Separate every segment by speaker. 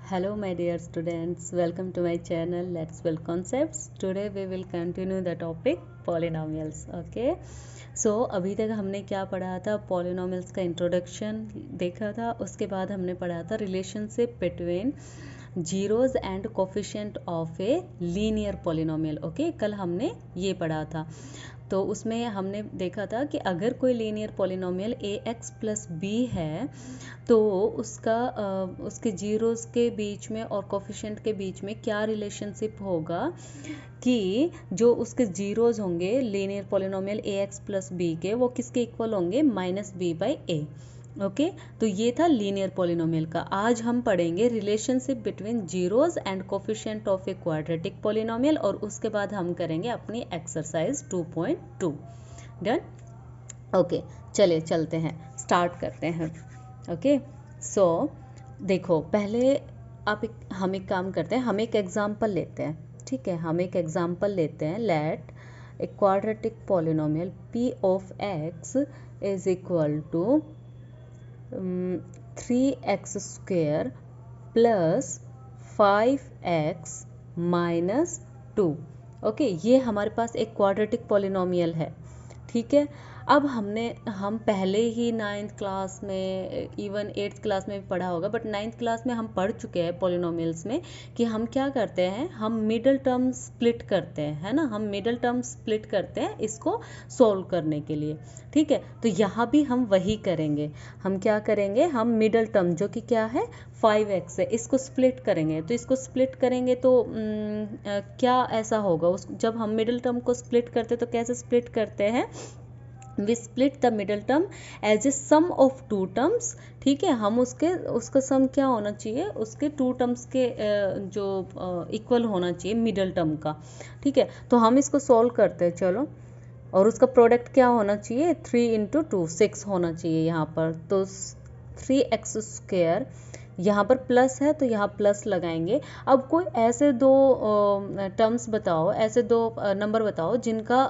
Speaker 1: Hello my dear students, welcome to my channel Let's Build Concepts. Today we will continue the topic polynomials. Okay, so अभी तक हमने क्या पढ़ा था? polynomials का इंट्रोडक्शन देखा था, उसके बाद हमने पढ़ा था relationship between zeros and coefficient of a linear polynomial. Okay, कल हमने ये पढ़ा था. तो उसमें हमने देखा था कि अगर कोई linear polynomial a x plus B है तो उसके जीरोस के बीच में और कोफिशिएंट के बीच में क्या रिलेशनशिप होगा कि जो उसके जीरोस होंगे linear polynomial a x plus b के, वो किसके इक्वल होंगे? Minus b by a. Okay, तो ये था लीनियर पोलिनोमियल का. आज हम पढ़ेंगे relationship between zeros and coefficient of a quadratic polynomial, और उसके बाद हम करेंगे अपनी एक्सरसाइज 2.2. डन? ओके, चलिए चलते हैं, स्टार्ट करते हैं. ओके, सो देखो, पहले हम एक काम करते हैं, हम एक एग्जाम्पल लेते हैं. ठीक है, हम एक एग्जाम्पल लेते हैं. Let a quadratic polynomial p of x is equal to 3x square plus 5x minus 2. Okay, ये हमारे पास एक क्वाड्रेटिक पोलिनोमियल है. ठीक है, अब हम पहले ही 9th क्लास में, इवन 8th क्लास में भी पढ़ा होगा, बट 9th क्लास में हम पढ़ चुके हैं पोलिनोमियल्स में कि हम क्या करते हैं, हम मिडल टर्म स्प्लिट करते हैं, है ना. हम मिडल टर्म स्प्लिट करते हैं इसको सॉल्व करने के लिए. ठीक है, तो यहाँ भी हम वही करेंगे. हम क्या करेंगे, हम मिडल टर्म जो कि क्या है 5x है, इसको स्प्लिट करेंगे. तो इसको स्प्लिट करेंगे तो क्या ऐसा होगा, जब हम मिडल टर्म को स्प्लिट करते तो कैसे स्प्लिट करते हैं? We split the middle term as a sum of two terms. ठीक है, हम उसका सम क्या होना चाहिए, उसके टू टर्म्स के जो इक्वल होना चाहिए मिडल टर्म का. ठीक है, तो हम इसको सॉल्व करते हैं. चलो, और उसका प्रोडक्ट क्या होना चाहिए? 3 इंटू 2 6 होना चाहिए यहाँ पर. तो 3x स्क्वेयर, यहाँ पर प्लस है तो यहाँ प्लस लगाएंगे. अब कोई ऐसे दो टर्म्स बताओ, ऐसे दो नंबर बताओ जिनका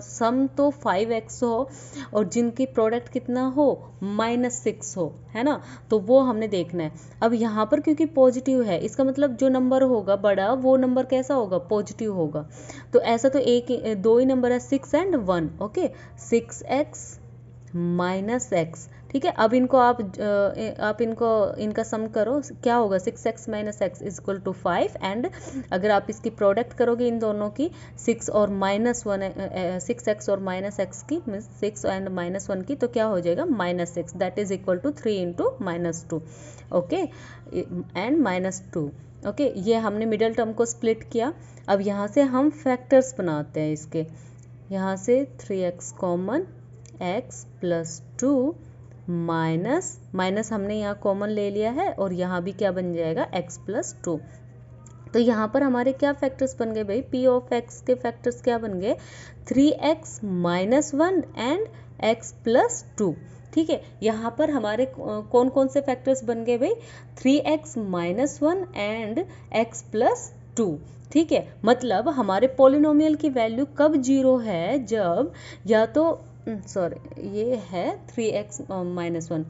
Speaker 1: सम तो 5x हो और जिनकी प्रोडक्ट कितना हो, -6 हो, है ना. तो वो हमने देखना है. अब यहाँ पर क्योंकि पॉजिटिव है, इसका मतलब जो नंबर होगा बड़ा, वो नंबर कैसा होगा? पॉजिटिव होगा. तो ऐसा तो दो ही नंबर है, 6 and 1. Okay, 6x minus x. ठीक है, अब इनका सम करो, क्या होगा? 6x minus x is equal to 5. And अगर आप इसकी प्रोडक्ट करोगे इन दोनों की, 6 और माइनस 1, 6x और माइनस एक्स की, मीन्स 6 एंड -1 की, तो क्या हो जाएगा? -6. That is equal to 3 into -2. Okay, and -2. Okay, ये हमने मिडल टर्म को स्प्लिट किया. अब यहाँ से हम फैक्टर्स बनाते हैं इसके. यहाँ से 3x common, x plus 2 minus हमने यहाँ कॉमन ले लिया है, और यहाँ भी क्या बन जाएगा? x plus 2. तो यहाँ पर हमारे क्या फैक्टर्स बन गए भाई? p ऑफ x के फैक्टर्स क्या बन गए? 3x minus 1 and x plus 2. ठीक है, यहाँ पर हमारे कौन कौन से फैक्टर्स बन गए भाई? 3x minus 1 and x plus 2. ठीक है, मतलब हमारे पोलिनोमियल की वैल्यू कब जीरो है? जब या तो ये है 3x minus 1,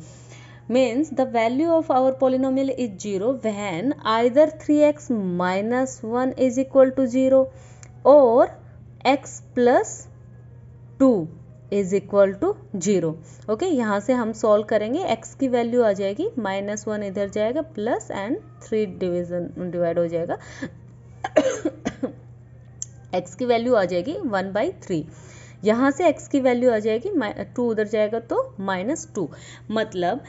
Speaker 1: means the value of our polynomial is 0 when either 3x minus 1 is equal to 0 or x plus 2 is equal to 0. Okay, यहाँ से हम सॉल्व करेंगे. x की वैल्यू आ जाएगी -1, इधर जाएगा प्लस, एंड 3 डिवाइड हो जाएगा. x की वैल्यू आ जाएगी 1/3. यहाँ से x की वैल्यू आ जाएगी 2, उधर जाएगा तो -2. मतलब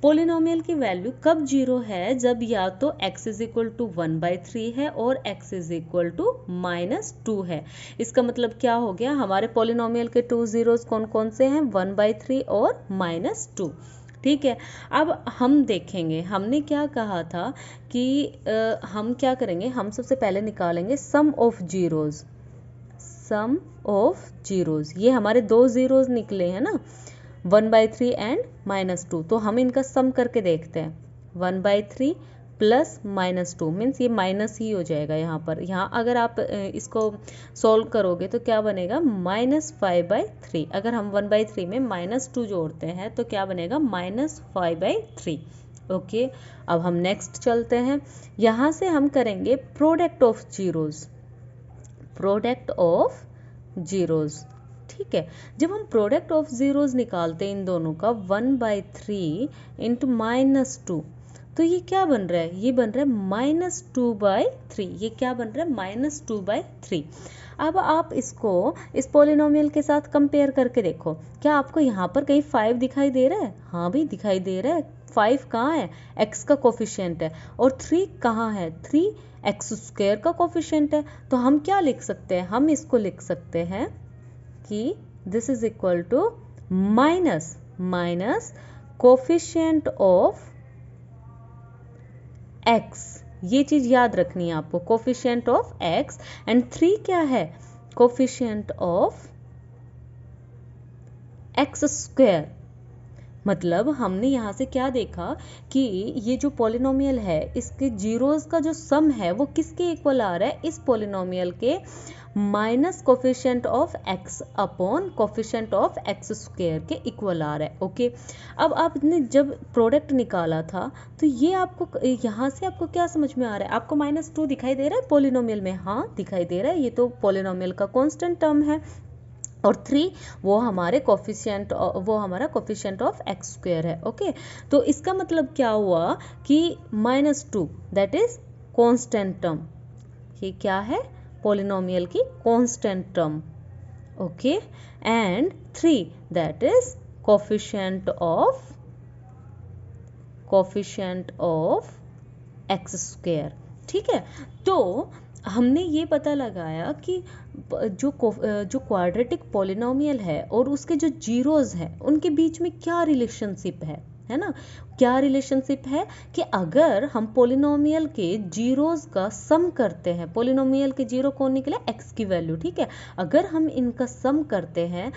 Speaker 1: पोलिनोमियल की वैल्यू कब जीरो है? जब या तो x इज इक्वल टू 1/3 है और x इज इक्वल टू -2 है. इसका मतलब क्या हो गया? हमारे पोलिनोमियल के 2 जीरोस कौन कौन से हैं? 1/3 और -2. ठीक है, अब हम देखेंगे, हमने क्या कहा था कि हम क्या करेंगे, हम सबसे पहले निकालेंगे sum of zeros. Sum of zeros, ये हमारे दो जीरोज निकले हैं ना, 1/3 एंड -2. तो हम इनका सम करके देखते हैं. 1/3 प्लस -2 मीन्स ये माइनस ही हो जाएगा यहाँ पर. यहाँ अगर आप इसको सॉल्व करोगे तो क्या बनेगा? -5/3. अगर हम 1/3 में -2 जोड़ते हैं तो क्या बनेगा? -5/3. ओके, अब हम नेक्स्ट चलते हैं। यहाँ से हम करेंगे product of zeros, product of zeros. ठीक है, जब हम प्रोडक्ट ऑफ जीरोज निकालते हैं इन दोनों का 1/3 इंटू -2, तो ये क्या बन रहा है, ये बन रहा है -2/3। ये क्या बन रहा है, -2/3। अब आप इसको इस पोलिनोमियल के साथ कंपेयर करके देखो, क्या आपको यहाँ पर कहीं 5 दिखाई दे रहा है? हाँ भी दिखाई दे रहा है। 5 कहाँ है, x का कोफिशिएंट है, और 3 कहाँ है, 3 x² का कोफिशिएंट है। तो हम क्या लिख सकते हैं, हम इसको लिख सकते हैं कि this is equal to minus coefficient of x। ये चीज याद रखनी है आपको, कोफिशिएंट ऑफ x, एंड 3 क्या है, कोफिशिएंट ऑफ x²। मतलब हमने यहाँ से क्या देखा कि ये जो पॉलिनोमियल है इसके जीरोस का जो सम है वो किसके इक्वल आ रहा है, इस पॉलिनोमियल के minus coefficient of x upon coefficient of x² के इक्वल आ रहा है। ओके, अब आपने जब प्रोडक्ट निकाला था तो ये आपको यहाँ से आपको क्या समझ में आ रहा है, आपको -2 दिखाई दे रहा है पॉलिनोमियल में? हाँ दिखाई दे रहा है, ये तो पॉलिनोमियल का कांस्टेंट टर्म है, और 3 वो हमारा कोफिशिएंट ऑफ x² है। ओके, तो इसका मतलब क्या हुआ कि -2 दैट इज कांस्टेंट टर्म, ये क्या है, पॉलिनोमियल की constant term. Okay, and 3 that is coefficient of x²। ठीक है, तो हमने ये पता लगाया कि जो क्वाड्रेटिक पॉलिनोमियल है और उसके जो जीरोज हैं उनके बीच में क्या रिलेशनशिप है ना, क्या रिलेशनशिप है कि अगर हम पॉलिनोमियल के जीरोज का सम करते हैं, पॉलिनोमियल के जीरो कौन निकले, x की वैल्यू, ठीक है, अगर हम इनका सम करते हैं,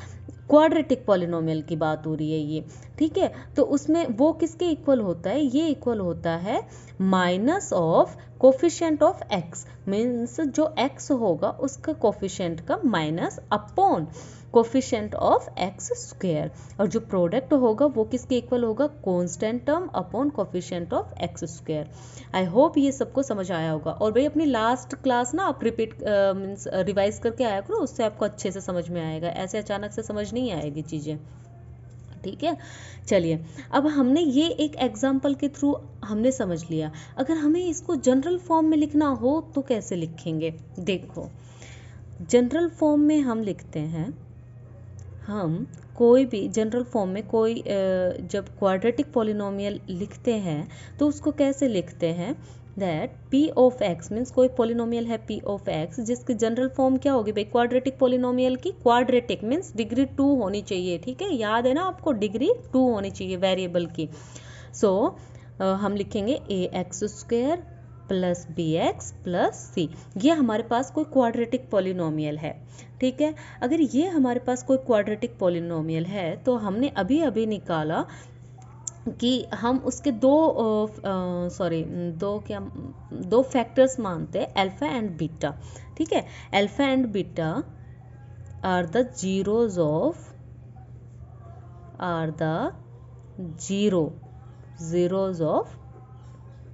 Speaker 1: क्वाड्रेटिक पॉलिनोमियल की बात हो रही है ये, ठीक है, तो उसमें वो किसके इक्वल होता है, ये इक्वल होता है minus of coefficient of x, means जो x होगा उसका कोफिशिएंट का minus upon coefficient of x², और जो प्रोडक्ट होगा वो किसके इक्वल होगा, constant term upon coefficient of x²। I hope ये सबको समझ आया होगा। और भाई अपनी लास्ट क्लास ना आप रिपीट मीन्स रिवाइज करके आया करो, उससे आपको अच्छे से समझ में आएगा, ऐसे अचानक से समझ नहीं आएगी चीज़ें। ठीक है, चलिए अब हमने ये एक एग्जाम्पल के थ्रू हमने समझ लिया। अगर हमें इसको जनरल फॉर्म में लिखना हो तो कैसे लिखेंगे, देखो जनरल फॉर्म में हम लिखते हैं, हम कोई भी जनरल फॉर्म में कोई जब क्वाड्रेटिक पॉलिनोमियल लिखते हैं तो उसको कैसे लिखते हैं, that p of x means कोई पॉलिनोमियल है p ऑफ x जिसकी जनरल फॉर्म क्या होगी भाई, क्वाड्रेटिक पॉलिनोमियल की, क्वाड्रेटिक मीन्स डिग्री 2 होनी चाहिए, ठीक है, याद है ना आपको, डिग्री 2 होनी चाहिए वेरिएबल की। सो हम लिखेंगे ax² plus bx plus c, ये हमारे पास कोई क्वाड्रेटिक पॉलिनोमियल है। ठीक है, अगर ये हमारे पास कोई क्वाड्रेटिक पॉलिनोमियल है तो हमने अभी अभी निकाला कि हम उसके दो फैक्टर्स मानते हैं, अल्फा एंड बीटा। ठीक है, alpha and beta are the zeros of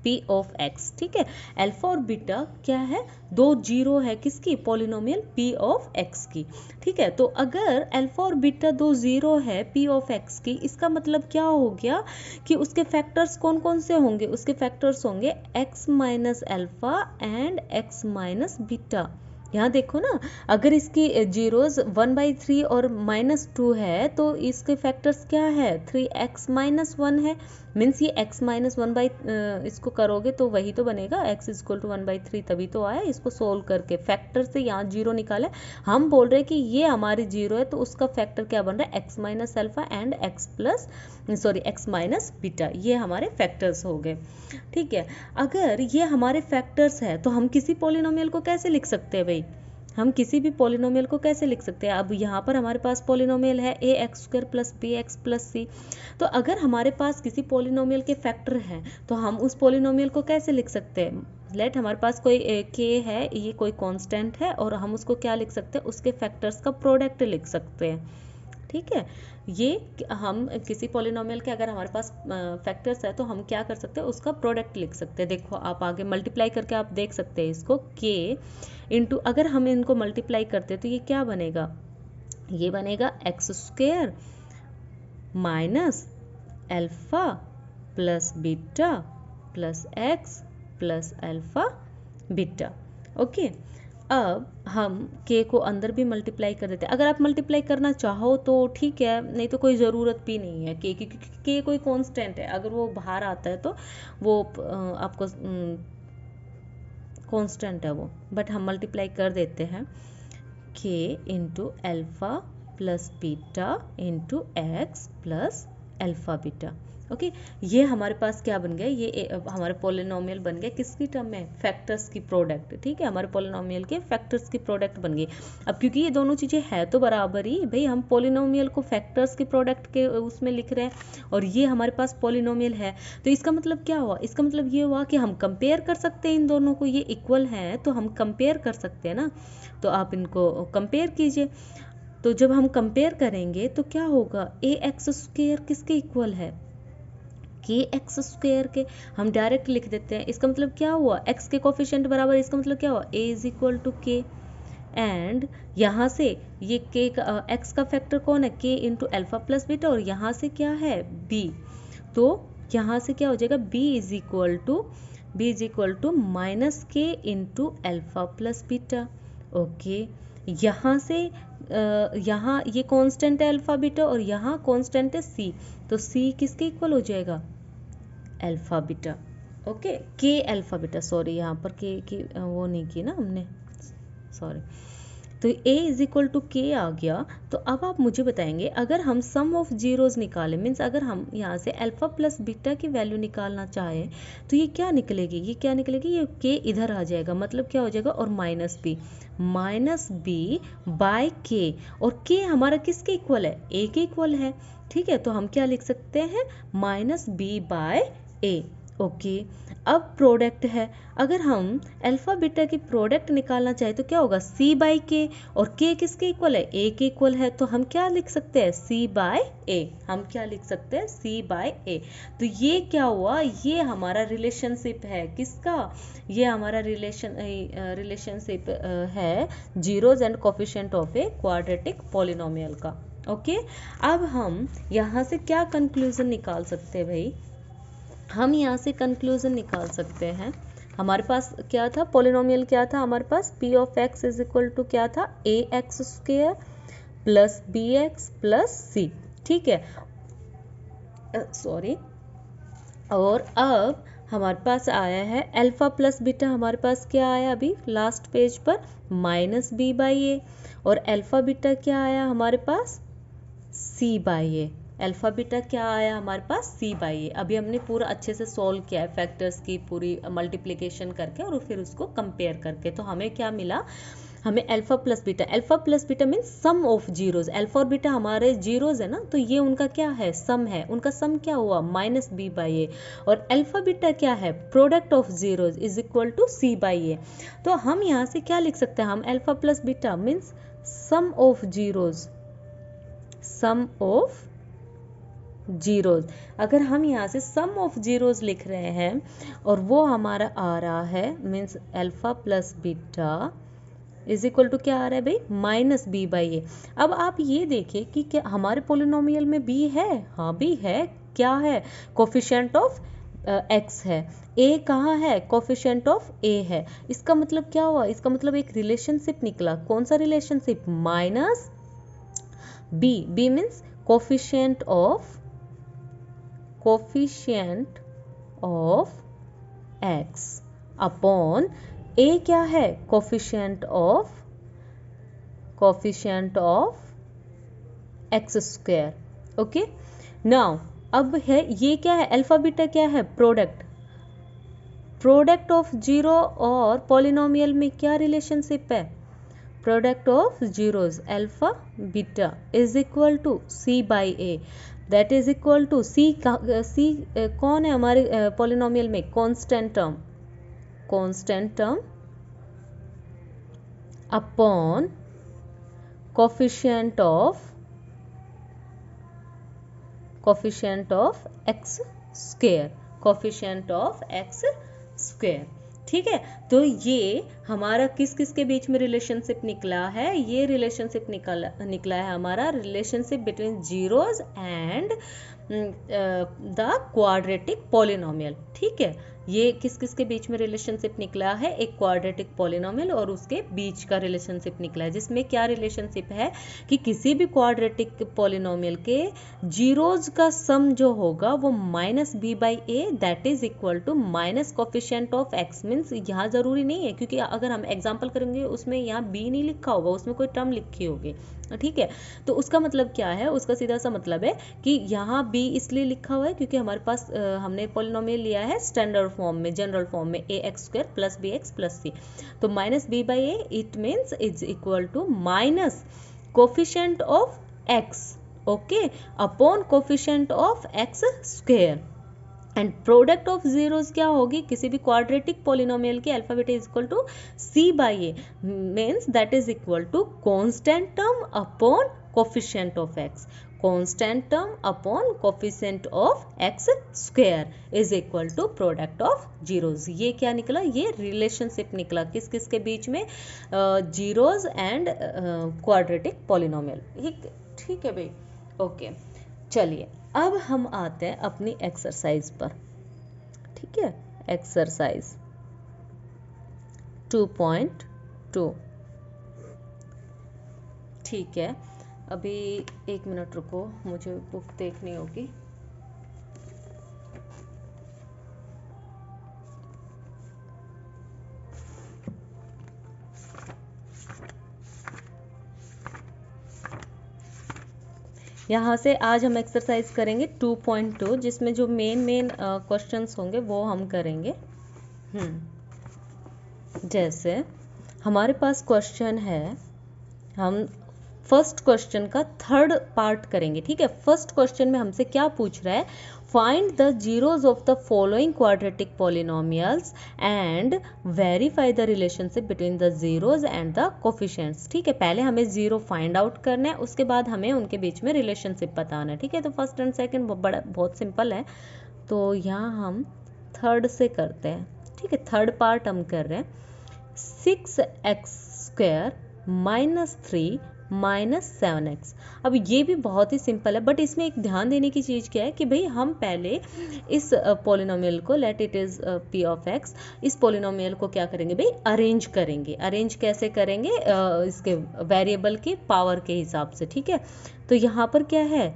Speaker 1: p of x। ठीक है, अल्फा और बीटा क्या है, दो जीरो है किसकी, पॉलिनोमियल p ऑफ x की। ठीक है, तो अगर अल्फा और बीटा दो जीरो है p ऑफ x की, इसका मतलब क्या हो गया कि उसके फैक्टर्स कौन कौन से होंगे, उसके फैक्टर्स होंगे x minus alpha and x minus beta. यहाँ देखो ना, अगर इसकी जीरोज 1/3 और -2 है तो इसके फैक्टर्स क्या है, 3x माइनस 1 है, मीन्स ये x माइनस 1 इसको करोगे तो वही तो बनेगा, x इक्वल टू 1/3 तभी तो आया। इसको सोल्व करके फैक्टर से यहाँ जीरो निकाले, हम बोल रहे हैं कि ये हमारी जीरो है तो उसका फैक्टर क्या बन रहा है, x minus alpha and x minus beta, ये हमारे फैक्टर्स हो गए। ठीक है, अगर ये हमारे फैक्टर्स है तो हम किसी पॉलिनोमियल को कैसे लिख सकते हैं भाई, हम किसी भी पॉलिनोमियल को कैसे लिख सकते हैं। अब यहाँ पर हमारे पास पॉलिनोमियल है ax² plus bx plus c, तो अगर हमारे पास किसी पॉलिनोमियल के फैक्टर हैं तो हम उस पॉलिनोमियल को कैसे लिख सकते हैं, लेट हमारे पास कोई k है, ये कोई कांस्टेंट है और हम उसको क्या लिख सकते हैं, उसके फैक्टर्स का प्रोडक्ट लिख सकते हैं। ठीक है। ये हम किसी पॉलिनोमियल के अगर हमारे पास फैक्टर्स है तो हम क्या कर सकते हैं, उसका प्रोडक्ट लिख सकते हैं। देखो आप आगे मल्टीप्लाई करके आप देख सकते हैं इसको, के इंटू, अगर हम इनको मल्टीप्लाई करते हैं तो ये क्या बनेगा, ये बनेगा x square minus alpha plus beta plus x plus alpha beta. Okay, अब हम k को अंदर भी मल्टीप्लाई कर देते हैं। अगर आप मल्टीप्लाई करना चाहो तो ठीक है, नहीं तो कोई ज़रूरत भी नहीं है k की, क्योंकि k कोई कांस्टेंट है, अगर वो बाहर आता है तो वो आपको कांस्टेंट है वो, बट हम मल्टीप्लाई कर देते हैं k into alpha plus beta into x plus alpha beta. Okay, ये हमारे पास क्या बन गया, ये हमारे पोलिनोमियल बन गया किसकी टर्म में, फैक्टर्स की प्रोडक्ट। ठीक है, हमारे पोलिनोमियल के फैक्टर्स की प्रोडक्ट बन गई। अब क्योंकि ये दोनों चीज़ें है तो बराबर ही, भाई हम पोलिनोमियल को फैक्टर्स की प्रोडक्ट के उसमें लिख रहे हैं और ये हमारे पास पोलिनोमियल है, तो इसका मतलब क्या हुआ, इसका मतलब ये हुआ कि हम कंपेयर कर सकते हैं इन दोनों को, ये इक्वल हैं तो हम कंपेयर कर सकते हैं ना। तो आप इनको कंपेयर कीजिए, तो जब हम कंपेयर करेंगे तो क्या होगा, ए एक्स स्क्वायर किसके इक्वल है, के एक्स स्क्वायर के। हम डायरेक्ट लिख देते हैं, इसका मतलब क्या हुआ, x के कोफिशिएंट बराबर, इसका मतलब क्या हुआ, a इज इक्वल टू के। एंड यहाँ से ये k का x का फैक्टर कौन है, k into alpha plus beta, और यहाँ से क्या है b, तो यहाँ से क्या हो जाएगा, b is equal to minus k into alpha plus beta. Okay, यहाँ से यहाँ ये कांस्टेंट है अल्फा बीटा और यहाँ कांस्टेंट है c, तो c किसके इक्वल हो जाएगा, अल्फा बीटा। ओके, के अल्फा बीटा, सॉरी यहाँ पर के की वो नहीं की ना हमने, सॉरी। तो a इज इक्वल टू के आ गया। तो अब आप मुझे बताएंगे, अगर हम सम ऑफ जीरोज निकालें, मीन्स अगर हम यहाँ से अल्फा प्लस बीटा की वैल्यू निकालना चाहें तो ये क्या निकलेगी, ये k इधर आ जाएगा, मतलब क्या हो जाएगा, और माइनस बी बाय के, और k हमारा किसके इक्वल है, a के इक्वल है। ठीक है, तो हम क्या लिख सकते हैं, माइनस बी बाय ए। ओके, अब प्रोडक्ट है, अगर हम अल्फा बीटा की प्रोडक्ट निकालना चाहे तो क्या होगा, c बाई के, और k किसके इक्वल है, a के इक्वल है, तो हम क्या लिख सकते हैं, c बाय a, हम क्या लिख सकते हैं, c बाय a। तो ये क्या हुआ, ये हमारा रिलेशनशिप है किसका, ये हमारा रिलेशनशिप है zeros and coefficient of a quadratic polynomial का। ओके, अब हम यहाँ से क्या कंक्लूजन निकाल सकते हैं भाई, हम यहाँ से कंक्लूजन निकाल सकते हैं, हमारे पास क्या था, पॉलिनोमियल क्या था हमारे पास, p of x is equal to क्या था, a x square plus b x plus c. ठीक है, सॉरी, और अब हमारे पास आया है अल्फा प्लस बीटा, हमारे पास क्या आया अभी लास्ट पेज पर, माइनस बी बाई ए, और अल्फा बीटा क्या आया हमारे पास, सी बाई ए। अल्फा बीटा क्या आया हमारे पास, सी बाई ए। अभी हमने पूरा अच्छे से सॉल्व किया है फैक्टर्स की पूरी मल्टीप्लिकेशन करके और फिर उसको कंपेयर करके, तो हमें क्या मिला, हमें alpha plus beta means sum of zeros, alpha और बीटा हमारे जीरोज है ना, तो ये उनका क्या है, सम है, उनका सम क्या हुआ, माइनस बी बाई ए, और अल्फा बीटा क्या है, product of zeros is equal to c by a. तो हम यहाँ से क्या लिख सकते हैं, हम alpha plus beta means sum of zeros, sum of zeros, अगर हम यहाँ से सम ऑफ जीरोज लिख रहे हैं और वो हमारा आ रहा है means alpha plus beta is equal to क्या आ रहा है भाई, माइनस बी बाई ए। अब आप ये देखिए कि क्या हमारे पोलिनोमियल में बी है, हाँ बी है, क्या है, कोफिशिएंट ऑफ एक्स है, ए कहाँ है, कोफिशिएंट ऑफ ए है। इसका मतलब क्या हुआ, इसका मतलब एक रिलेशनशिप निकला, कौन सा relationship, minus b means coefficient of x upon a क्या है, coefficient of x square. Okay, now अब है ये क्या है, अल्फा बीटा क्या है, प्रोडक्ट ऑफ जीरो और पॉलिनोमियल में क्या रिलेशनशिप है, product of zeros alpha beta is equal to c by a, that is equal to c कौन है हमारे पॉलिनोमियल में, constant term upon coefficient of coefficient of x square, coefficient of x square. ठीक है, तो ये हमारा किस किस के बीच में रिलेशनशिप निकला है, ये रिलेशनशिप निकला है हमारा relationship between zeros and the quadratic polynomial. ठीक है, ये किस किस के बीच में रिलेशनशिप निकला है, एक क्वाड्रेटिक पॉलिनोमियल और उसके बीच का रिलेशनशिप निकला है, जिसमें क्या रिलेशनशिप है कि किसी भी क्वाड्रेटिक पॉलिनोमियल के जीरोज का सम जो होगा वो minus b by a that is equal to minus coefficient of x. Means यहाँ जरूरी नहीं है, क्योंकि अगर हम एग्जाम्पल करेंगे उसमें यहाँ बी नहीं लिखा होगा, उसमें कोई टर्म लिखी होगी। ठीक है, तो उसका मतलब क्या है, उसका सीधा सा मतलब है कि यहाँ बी इसलिए लिखा हुआ है क्योंकि हमारे पास हमने पॉलिनोमियल लिया है स्टैंडर्ड फॉर्म में, जनरल फॉर्म में, a x square plus b x plus c. तो minus b by a it means is equal to minus coefficient of x, okay, upon coefficient of x square. And product of zeros क्या होगी, किसी भी quadratic polynomial की alpha beta is equal to c by a, means that is equal to constant term upon coefficient of x, constant term upon coefficient of x square is equal to product of zeros. ये क्या निकला, ये relationship निकला किस किस के बीच में, zeros and quadratic polynomial. ठीक है भाई, ओके। चलिए अब हम आते हैं अपनी एक्सरसाइज पर। ठीक है, एक्सरसाइज 2.2। ठीक है, अभी 1 मिनट रुको, मुझे बुक देखनी होगी। यहाँ से आज हम एक्सरसाइज करेंगे 2.2, जिसमें जो मेन क्वेश्चंस होंगे वो हम करेंगे। जैसे हमारे पास क्वेश्चन है, हम फर्स्ट क्वेश्चन का थर्ड पार्ट करेंगे। ठीक है, फर्स्ट क्वेश्चन में हमसे क्या पूछ रहा है, find the zeros of the following quadratic polynomials and verify the relationship between the zeros and the coefficients. ठीक है, पहले हमें जीरो फाइंड आउट करना है, उसके बाद हमें उनके बीच में रिलेशनशिप बताना है। ठीक है, तो फर्स्ट एंड सेकंड बहुत सिंपल है, तो यहाँ हम थर्ड से करते हैं। ठीक है, थर्ड पार्ट हम कर रहे हैं, 6x square minus 3 minus 7x। अब ये भी बहुत ही सिंपल है, बट इसमें एक ध्यान देने की चीज़ क्या है कि भाई हम पहले इस पॉलिनोमियल को, let it is p of x, इस पॉलिनोमियल को क्या करेंगे भाई, अरेंज करेंगे। अरेंज कैसे करेंगे, इसके वेरिएबल की पावर के हिसाब से। ठीक है, तो यहाँ पर क्या है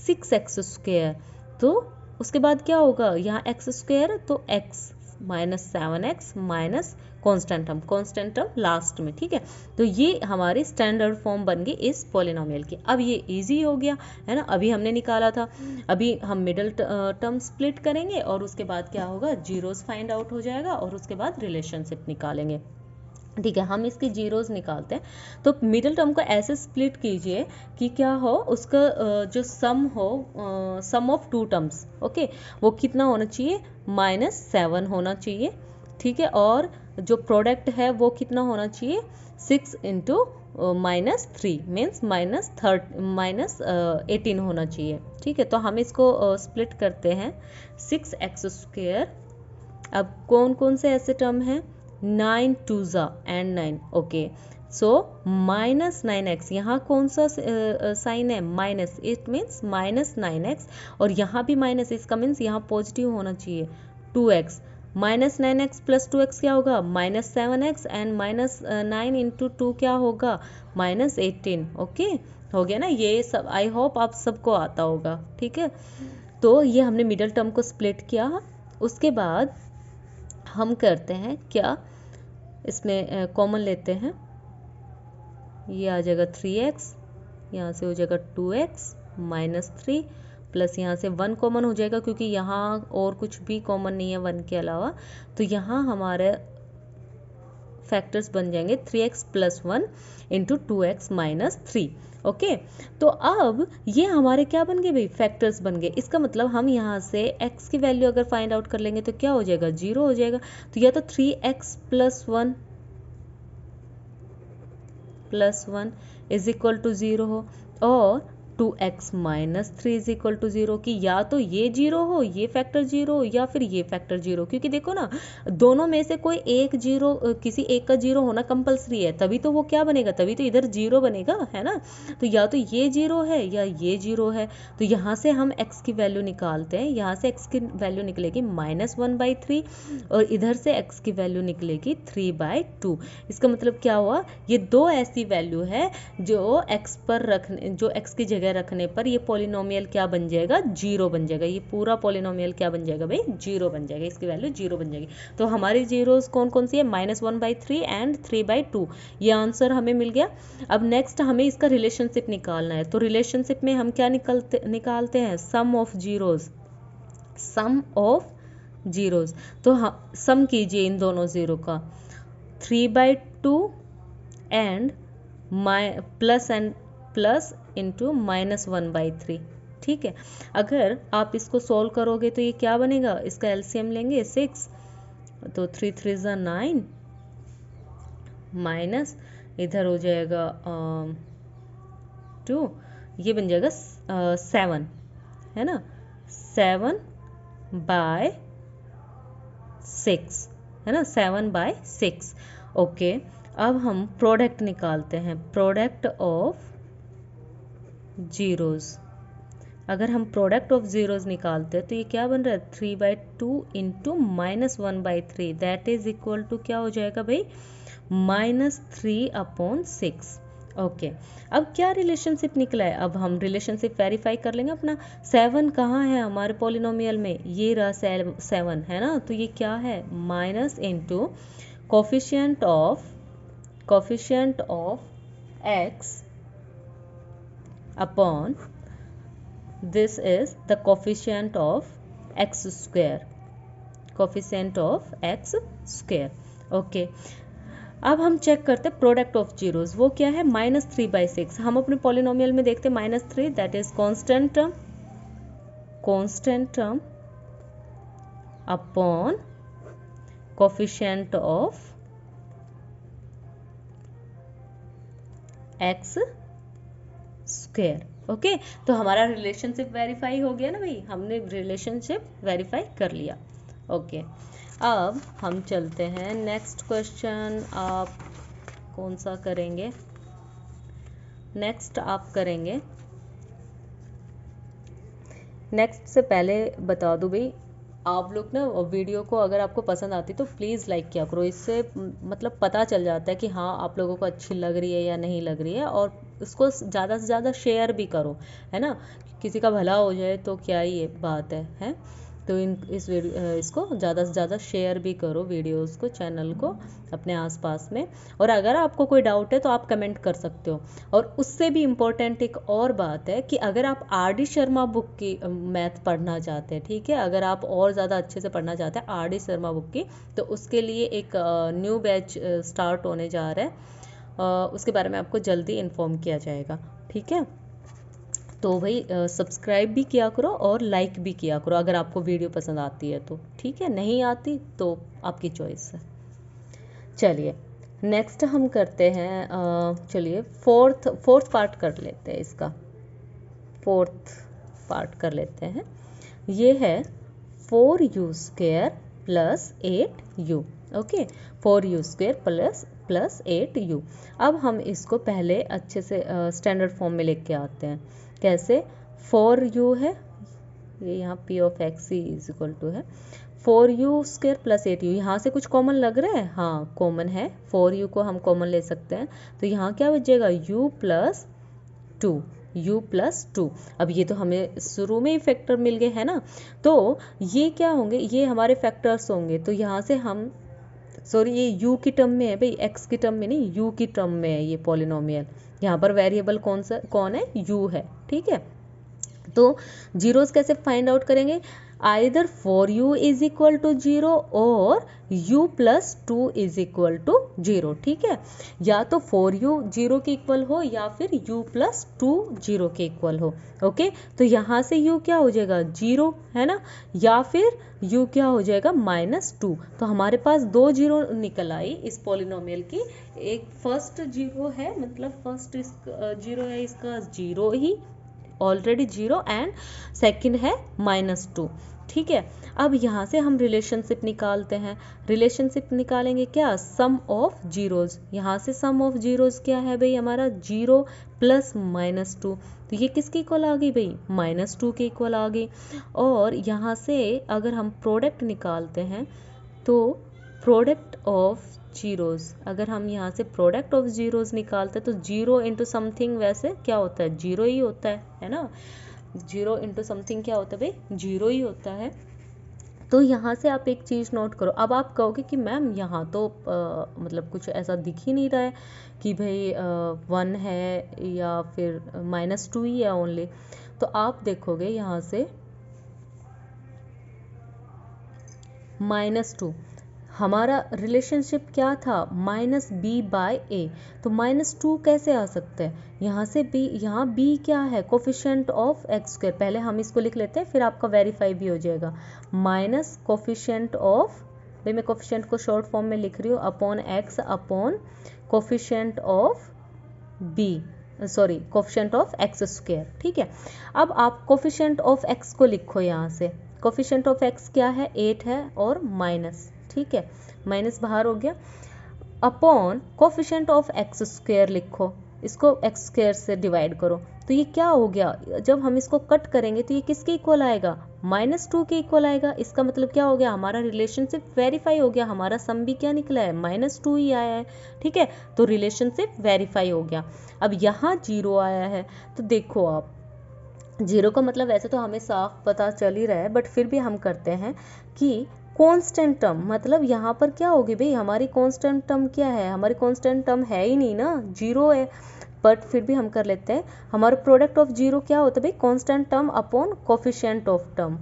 Speaker 1: 6x स्क्वायर, तो उसके बाद क्या होगा, यहाँ x स्क्वायर तो x minus 7x minus constant term last में। ठीक है, तो ये हमारी स्टैंडर्ड फॉर्म बन गई इस पॉलिनोमियल की। अब ये इजी हो गया है ना, अभी हमने निकाला था, अभी हम मिडिल टर्म स्प्लिट करेंगे और उसके बाद क्या होगा, जीरोस फाइंड आउट हो जाएगा और उसके बाद रिलेशनशिप निकालेंगे। ठीक है, हम इसकी जीरोस निकालते हैं। तो मिडिल टर्म को ऐसे स्प्लिट कीजिए कि क्या हो, उसका जो सम हो, सम ऑफ टू टर्म्स, ओके, वो कितना होना चाहिए, -7 होना चाहिए। ठीक है, और जो प्रोडक्ट है वो कितना होना चाहिए, 6 इंटू -3 मीन्स -18 होना चाहिए। ठीक है, तो हम इसको स्प्लिट करते हैं, 6x स्क्वायर। अब कौन कौन से ऐसे टर्म हैं, 9 2 एंड 9, ओके, सो -9x, यहाँ कौन सा साइन है, माइनस, इट मीन्स -9x, और यहाँ भी माइनस, इसका मीन्स यहाँ पॉजिटिव होना चाहिए, 2x, -9x प्लस 2x क्या होगा, -7x, एंड -9 इंटू 2 क्या होगा, -18। ओके, हो गया ना, ये सब आई होप आप सबको आता होगा। ठीक है, तो ये हमने मिडल टर्म को स्प्लिट किया। उसके बाद हम करते हैं क्या, इसमें कॉमन लेते हैं, ये आ जाएगा 3x, यहाँ से हो जाएगा 2x -3 प्लस यहाँ से 1 कॉमन हो जाएगा, क्योंकि यहाँ और कुछ भी कॉमन नहीं है 1 के अलावा, तो यहाँ हमारे फैक्टर्स बन जाएंगे 3x plus 1 into 2x -3। Okay, तो अब ये हमारे क्या बन गए भाई, फैक्टर्स बन गए। इसका मतलब हम यहाँ से x की वैल्यू अगर फाइंड आउट कर लेंगे तो क्या हो जाएगा, 0 हो जाएगा। तो या तो 3x plus 1 is equal to 0 हो, और 2x minus 3 is equal to 0 कि या तो ये जीरो हो, ये फैक्टर जीरो हो, या फिर ये फैक्टर जीरो, क्योंकि देखो ना दोनों में से कोई एक जीरो, किसी एक का जीरो होना कंपलसरी है, तभी तो वो क्या बनेगा, तभी तो इधर जीरो बनेगा, है ना। तो या तो ये जीरो है या ये जीरो है। तो यहाँ से हम x की वैल्यू निकालते हैं, यहाँ से x की वैल्यू निकलेगी -1/3 और इधर से x की वैल्यू निकलेगी 3/2। इसका मतलब क्या हुआ, ये दो ऐसी वैल्यू है जो x पर रखने, जो x की जगह रखने पर ये पॉलिनोमियल क्या बन जाएगा, जीरो बन जाएगा। ये पूरा पॉलिनोमियल क्या बन जाएगा भाई, जीरो बन जाएगा, इसकी वैल्यू जीरो बन जाएगी। तो हमारी जीरोस कौन कौन सी है, -1/3 एंड 3/2। ये आंसर हमें मिल गया। अब नेक्स्ट हमें इसका रिलेशनशिप निकालना है। तो रिलेशनशिप में हम क्या निकालते हैं, sum of zeros, sum of zeros. तो सम कीजिए इन दोनों जीरो का, 3/2 एंड प्लस इंटू -1/3। ठीक है, अगर आप इसको सोल्व करोगे तो ये क्या बनेगा, इसका एलसीएम लेंगे 6, तो 3 3 ज़ा 9 माइनस इधर हो जाएगा 2, ये बन जाएगा 7, है ना, 7/6, है ना, 7/6। ओके, अब हम प्रोडक्ट निकालते हैं, प्रोडक्ट ऑफ जीरोज़। अगर हम प्रोडक्ट ऑफ जीरोज़ निकालते हैं तो ये क्या बन रहा है, 3/2 into -1/3, that is equal to क्या हो जाएगा भाई, -3/6। ओके, अब क्या रिलेशनशिप निकला है, अब हम रिलेशनशिप वेरीफाई कर लेंगे अपना। 7 कहाँ है हमारे पॉलिनोमियल में, ये रहा 7, है ना। तो ये क्या है, minus into coefficient of x upon this is the coefficient of x square, coefficient of x square। Okay, अब हम चेक करते हैं प्रोडक्ट ऑफ जीरोस, वो क्या है, -3/6। हम अपने पॉलिनोमियल में देखते हैं -3, that is constant term upon coefficient of x square. Okay, तो हमारा रिलेशनशिप वेरीफाई हो गया ना भाई, हमने रिलेशनशिप वेरीफाई कर लिया। ओके, अब हम चलते हैं नेक्स्ट क्वेश्चन। आप कौन सा करेंगे, नेक्स्ट आप करेंगे, नेक्स्ट से पहले बता दूं भाई, आप लोग ना वीडियो को अगर आपको पसंद आती तो प्लीज़ लाइक किया करो, इससे मतलब पता चल जाता है कि हाँ आप लोगों को अच्छी लग रही है या नहीं लग रही है। और इसको ज़्यादा से ज़्यादा शेयर भी करो, है ना, किसी का भला हो जाए तो क्या ही ये बात है। तो इसको ज़्यादा से ज़्यादा शेयर भी करो वीडियोस को, चैनल को अपने आसपास में। और अगर आपको कोई डाउट है तो आप कमेंट कर सकते हो। और उससे भी इम्पोर्टेंट एक और बात है कि अगर आप RD शर्मा बुक की मैथ पढ़ना चाहते हैं, ठीक है, अगर आप और ज़्यादा अच्छे से पढ़ना चाहते हैं RD शर्मा बुक की, तो उसके लिए एक न्यू बैच स्टार्ट होने जा रहा है, उसके बारे में आपको जल्दी इन्फॉर्म किया जाएगा। ठीक है, तो भाई सब्सक्राइब भी किया करो और लाइक भी किया करो अगर आपको वीडियो पसंद आती है तो, ठीक है, नहीं आती तो आपकी चॉइस है। चलिए नेक्स्ट हम करते हैं, चलिए फोर्थ पार्ट कर लेते हैं, इसका फोर्थ पार्ट कर लेते हैं। ये है 4u² + 8u। Okay, 4u² plus 8u। अब हम इसको पहले अच्छे से स्टैंडर्ड फॉर्म में लेके आते हैं। कैसे, 4u है, ये यहाँ p of x is equal to है 4u² + 8u। यहाँ से कुछ कॉमन लग रहा है, हाँ कॉमन है, 4u को हम कॉमन ले सकते हैं। तो यहाँ क्या बचेगा, u + 2। अब ये तो हमें शुरू में ही फैक्टर मिल गए, है ना। तो ये क्या होंगे, ये हमारे फैक्टर्स होंगे। तो यहाँ से हम, सॉरी ये u की टर्म में है भाई, x की टर्म में नहीं, u की टर्म में है ये पॉलिनोमियल। यहाँ पर वेरिएबल कौन है, u है। ठीक है, तो जीरोस कैसे फाइंड आउट करेंगे, either 4u is equal to 0 और u + 2 इज इक्वल टू 0। ठीक है, या तो 4u 0 के इक्वल हो या फिर u + 2 0 के इक्वल हो। ओके, तो यहाँ से u क्या हो जाएगा, 0, है ना, या फिर u क्या हो जाएगा, -2। तो हमारे पास 2 जीरो निकल आई इस पॉलिनोमियल की। एक फर्स्ट जीरो है, मतलब फर्स्ट जीरो है इसका 0 ही, ऑलरेडी 0 एंड सेकंड है -2। ठीक है, अब यहाँ से हम रिलेशनशिप निकालते हैं। रिलेशनशिप निकालेंगे क्या, सम ऑफ जीरोज। यहाँ से सम ऑफ जीरोज क्या है भाई हमारा, 0 प्लस -2, तो ये किसके इक्वल आ गई भाई, -2 के इक्वल आ गई। और यहाँ से अगर हम प्रोडक्ट निकालते हैं तो प्रोडक्ट ऑफ जीरोज, अगर हम यहाँ से प्रोडक्ट ऑफ जीरोज निकालते हैं तो 0 इंटू समथिंग वैसे क्या होता है, 0 ही होता है ना। 0 इंटू समथिंग क्या होता है भाई, 0 ही होता है। तो यहाँ से आप एक चीज़ नोट करो। अब आप कहोगे कि मैम यहाँ तो मतलब कुछ ऐसा दिख ही नहीं रहा है कि भाई 1 है या फिर -2 ही है ओनली। तो आप देखोगे यहाँ से -2, हमारा रिलेशनशिप क्या था, -b/a, तो -2 कैसे आ सकता है, यहाँ से b, यहाँ b क्या है, कोफिशिएंट ऑफ x²। पहले हम इसको लिख लेते हैं फिर आपका वेरीफाई भी हो जाएगा। माइनस कोफिशिएंट ऑफ, भाई मैं कोफिशिएंट को शॉर्ट फॉर्म में लिख रही हूँ, upon x upon coefficient of b, sorry coefficient of x²। ठीक है, अब आप कोफिशिएंट ऑफ x को लिखो। यहाँ से कोफिशिएंट ऑफ x क्या है, 8 है और माइनस, ठीक है, माइनस बाहर हो गया, अपॉन कोफिशिएंट ऑफ x² लिखो, इसको x² से डिवाइड करो। तो ये क्या हो गया, जब हम इसको कट करेंगे तो ये किसके इक्वल आएगा, -2 के इक्वल आएगा। इसका मतलब क्या हो गया, हमारा रिलेशनशिप वेरीफाई हो गया, हमारा सम भी क्या निकला है, -2 ही आया है। ठीक है, तो रिलेशनशिप वेरीफाई हो गया। अब यहाँ 0 आया है, तो देखो आप 0 का मतलब वैसे तो हमें साफ पता चल ही रहा है, बट फिर भी हम करते हैं कि कांस्टेंट टर्म, मतलब यहाँ पर क्या होगी भाई, हमारी कांस्टेंट टर्म क्या है, हमारी कांस्टेंट टर्म है ही नहीं ना, 0 है। बट फिर भी हम कर लेते हैं, हमारा प्रोडक्ट ऑफ 0 क्या होता है भाई, constant term upon coefficient of term,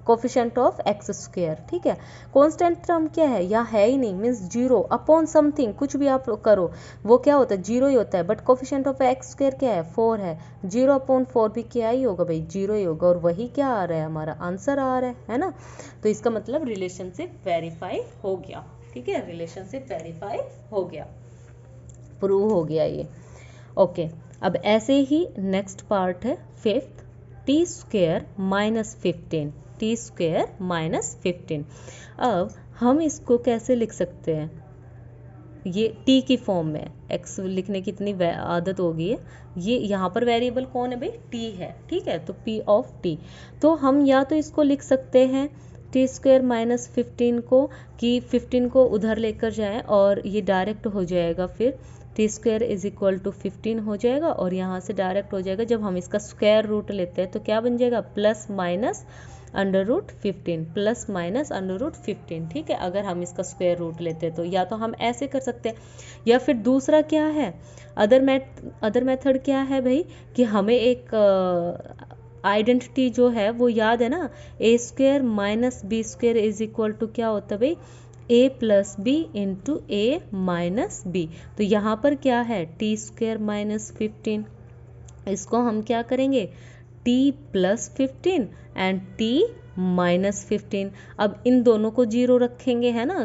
Speaker 1: coefficient of x²। ठीक है, कांस्टेंट टर्म क्या है, यहाँ है ही नहीं, मीन्स 0 अपॉन समथिंग, कुछ भी आप करो वो क्या होता है, 0 ही होता है। बट कोफिशिएंट ऑफ x² क्या है, 4 है, 0 अपॉन 4 भी क्या ही होगा भाई, 0 ही होगा, और वही क्या आ रहा है, हमारा आंसर आ रहा है ना। तो इसका मतलब रिलेशनशिप वेरीफाई हो गया। ठीक है, रिलेशनशिप वेरीफाई हो गया, प्रूव हो गया ये। ओके, अब ऐसे ही नेक्स्ट पार्ट है 5th, t² -15, t² -15। अब हम इसको कैसे लिख सकते हैं, ये t की फॉर्म में, x लिखने की इतनी आदत हो गई है। ये यहाँ पर वेरिएबल कौन है भाई, t है। ठीक है, तो p ऑफ t, तो हम या तो इसको लिख सकते हैं t² -15 को, कि 15 को उधर लेकर जाएं और ये डायरेक्ट हो जाएगा, फिर t² = 15 हो जाएगा, और यहाँ से डायरेक्ट हो जाएगा। जब हम इसका स्क्वायर रूट लेते हैं तो क्या बन जाएगा, प्लस माइनस √15, प्लस माइनस √15। ठीक है, अगर हम इसका स्क्वायर रूट लेते हैं तो या तो हम ऐसे कर सकते हैं, या फिर दूसरा क्या है, अदर मेथड क्या है भाई, कि हमें एक आइडेंटिटी जो है वो याद है ना, a² - b² = क्या होता है भाई, a + b × a - b। तो यहाँ पर क्या है, t² -15, इसको हम क्या करेंगे, t + 15 एंड t -15। अब इन दोनों को 0 रखेंगे, है ना,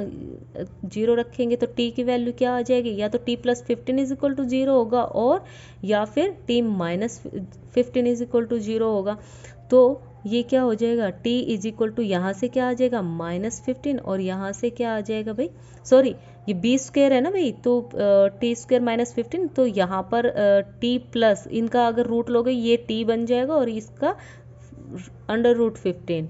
Speaker 1: 0 रखेंगे तो t की वैल्यू क्या आ जाएगी, या तो t + 15 = 0 होगा, और या फिर t - 15 = 0 होगा। तो ये क्या हो जाएगा, t = यहाँ से क्या आ जाएगा, -15, और यहाँ से क्या आ जाएगा भाई, सॉरी ये b² है ना भाई, तो t² -15, तो यहाँ पर t प्लस इनका अगर रूट लोगे ये t बन जाएगा, और इसका √15,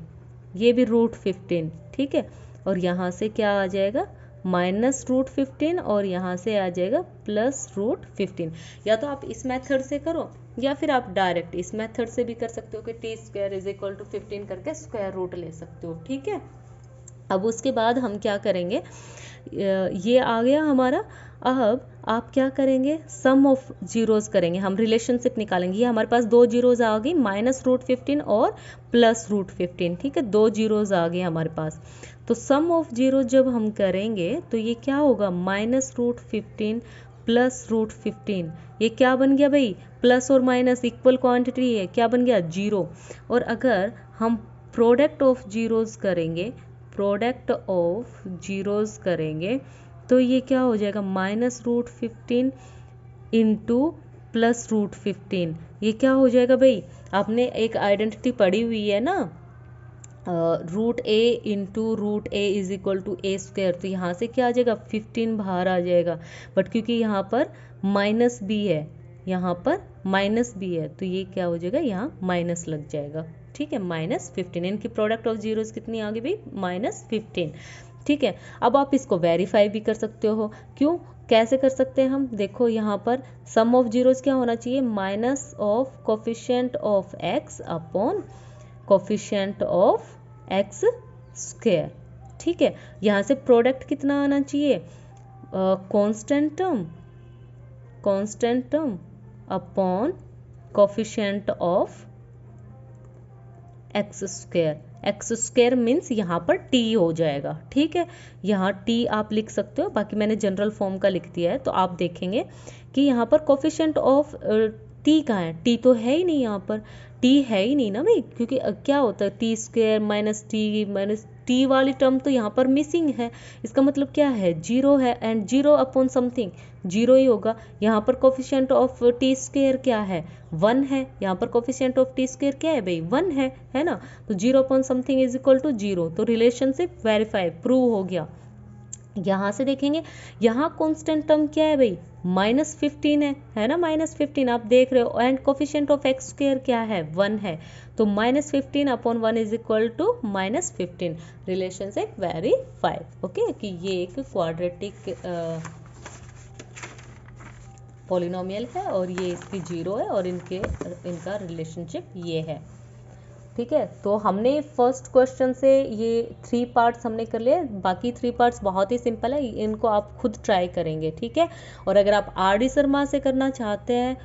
Speaker 1: ये भी √15। ठीक है, और यहाँ से क्या आ जाएगा, -√15, और यहाँ से आ जाएगा +√15। या तो आप इस मेथड से करो, या फिर आप डायरेक्ट इस मेथड से भी कर सकते हो कि t² = 15 करके स्क्वायर रूट ले सकते हो। ठीक है, अब उसके बाद हम क्या करेंगे, ये आ गया हमारा। अब आप क्या करेंगे, सम ऑफ जीरोस करेंगे, हम रिलेशनशिप निकालेंगे। ये हमारे पास 2 जीरोस आ गई, -√15 और +√15। ठीक है, 2 जीरोस आ गए हमारे पास। तो सम ऑफ जीरो जब हम करेंगे तो ये क्या होगा, -√15 +√15, ये क्या बन गया भाई, प्लस और माइनस इक्वल क्वांटिटी है, क्या बन गया, 0। और अगर हम प्रोडक्ट ऑफ जीरोस करेंगे, प्रोडक्ट ऑफ जीरोस करेंगे तो ये क्या हो जाएगा, -√15 इंटू प्लस रूट 15, ये क्या हो जाएगा भाई, आपने एक आइडेंटिटी पढ़ी हुई है ना, root a into root a is equal to a square, तो यहाँ से क्या आ जाएगा 15 बाहर आ जाएगा, बट क्योंकि यहाँ पर माइनस बी है, यहाँ पर माइनस बी है, तो ये क्या हो जाएगा, यहाँ माइनस लग जाएगा। ठीक है, -15, इनकी प्रोडक्ट ऑफ जीरोस कितनी आ गई भाई, -15। ठीक है, अब आप इसको वेरीफाई भी कर सकते हो, क्यों, कैसे कर सकते हैं हम, देखो यहाँ पर सम ऑफ जीरोस क्या होना चाहिए, minus of coefficient of x upon coefficient of x square. ठीक है, यहाँ से प्रोडक्ट कितना आना चाहिए, constant term upon coefficient of x square means यहाँ पर टी हो जाएगा। ठीक है, यहाँ टी आप लिख सकते हो, बाकी मैंने जनरल फॉर्म का लिख दिया है, तो आप देखेंगे कि यहाँ पर कोफिशिएंट ऑफ टी कहाँ है, टी तो है ही नहीं, यहाँ पर टी है ही नहीं ना भाई, क्योंकि क्या होता है टी स्क्वायर माइनस टी वाली टर्म तो यहाँ पर मिसिंग है, इसका मतलब क्या है, जीरो है, and zero upon something zero ही होगा। यहाँ पर कोफिशिएंट ऑफ टी स्क्वायर क्या है, 1 है, यहाँ पर कोफिशिएंट ऑफ टी स्क्वायर क्या है भाई, 1 है ना, तो zero upon something is equal to zero, तो रिलेशनशिप वेरीफाई प्रूव हो गया। यहाँ से देखेंगे, यहाँ कांस्टेंट टर्म क्या है भाई, -15 है ना, -15 आप देख रहे हो, and coefficient of x square क्या है, 1 है, तो -15 upon 1 is equal to -15, relationship verify. Okay, कि ये एक क्वाड्रेटिक पॉलिनोमियल है और ये इसकी जीरो है और इनका रिलेशनशिप ये है। ठीक है, तो हमने फर्स्ट क्वेश्चन से ये 3 पार्ट्स हमने कर लिए, बाकी 3 पार्ट्स बहुत ही सिंपल है, इनको आप खुद ट्राई करेंगे। ठीक है, और अगर आप RD शर्मा से करना चाहते हैं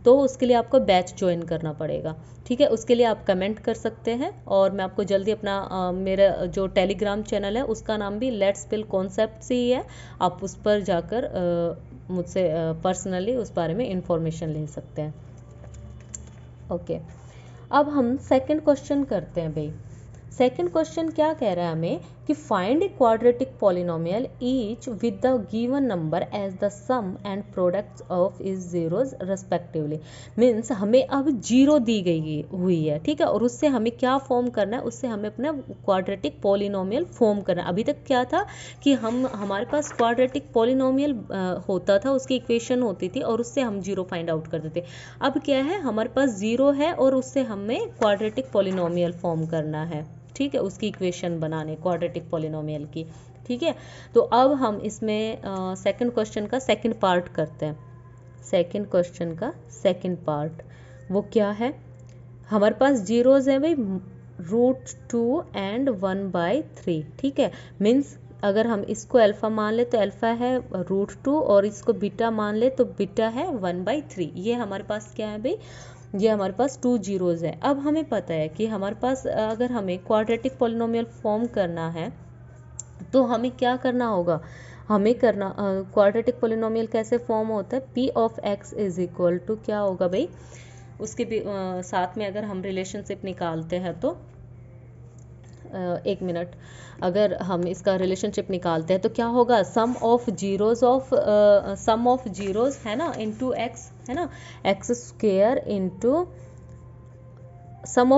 Speaker 1: तो उसके लिए आपको बैच ज्वाइन करना पड़ेगा। ठीक है, उसके लिए आप कमेंट कर सकते हैं, और मैं आपको जल्दी अपना मेरा जो टेलीग्राम चैनल है उसका नाम भी लेट्स बिल्ड कॉन्सेप्ट्स ही है, आप उस पर जाकर मुझसे पर्सनली उस बारे में इंफॉर्मेशन ले सकते हैं। ओके, अब हम सेकंड क्वेश्चन करते हैं भाई। सेकंड क्वेश्चन क्या कह रहा है हमें कि find a quadratic polynomial each with the given number as the sum and products of is zeros respectively. Means हमें अब जीरो दी गई हुई है, ठीक है, और उससे हमें क्या फॉर्म करना है, उससे हमें अपना क्वाड्रेटिक पॉलिनोमियल फॉर्म करना है। अभी तक क्या था कि हमारे पास क्वाड्रेटिक पॉलिनोमियल होता था, उसकी इक्वेशन होती थी और उससे हम जीरो फाइंड आउट करते थे। अब क्या है, हमारे पास जीरो है और उससे हमें क्वाड्रेटिक पॉलिनोमियल फॉर्म करना है। ठीक है, उसकी इक्वेशन बनाने क्वाड्रेटिक पॉलिनोमियल की। ठीक है, तो अब हम इसमें सेकंड क्वेश्चन का सेकंड पार्ट करते हैं। सेकंड क्वेश्चन का सेकंड पार्ट वो क्या है, हमारे पास जीरोज है भाई, √2 एंड 1/3। ठीक है, मीन्स अगर हम इसको अल्फ़ा मान ले तो अल्फ़ा है √2 और इसको बीटा मान ले तो बीटा है 1/3। ये हमारे पास क्या है भाई, ये हमारे पास 2 जीरोज है। अब हमें पता है कि हमारे पास अगर हमें क्वाड्रेटिक पॉलिनोमियल फॉर्म करना है तो हमें क्या करना होगा, हमें करना क्वाड्रेटिक पॉलिनोमियल कैसे फॉर्म होता है, P of x is equal to क्या होगा भाई, उसके भी साथ में अगर हम रिलेशनशिप निकालते हैं तो एक मिनट, अगर हम इसका रिलेशनशिप निकालते हैं तो क्या होगा, सम ऑफ जीरोज है ना इंटू एक्स, है ना, एक्स स्क्वेयर इंटू सम